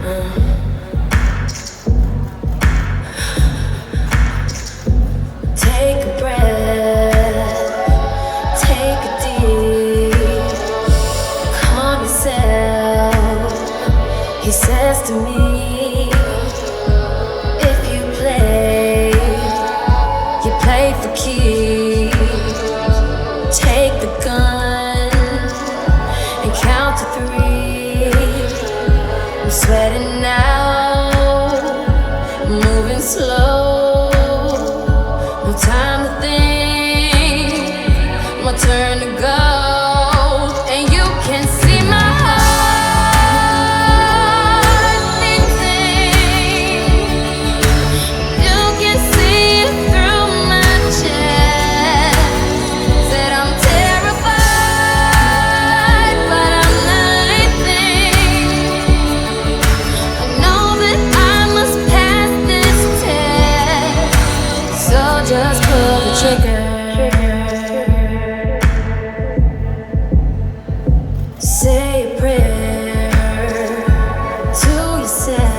Take a breath, take a deep, calm yourself. He says to me, if you play for keeps. Take the gun and count to 3. I'm sweating now, moving slow. No time to think, my turn to go. And you can see my heart beating. You can see it through my chest. Said I'm terrified, but I'm not leaving. I know that I must pass this test. So just pull the trigger. Say a prayer to yourself.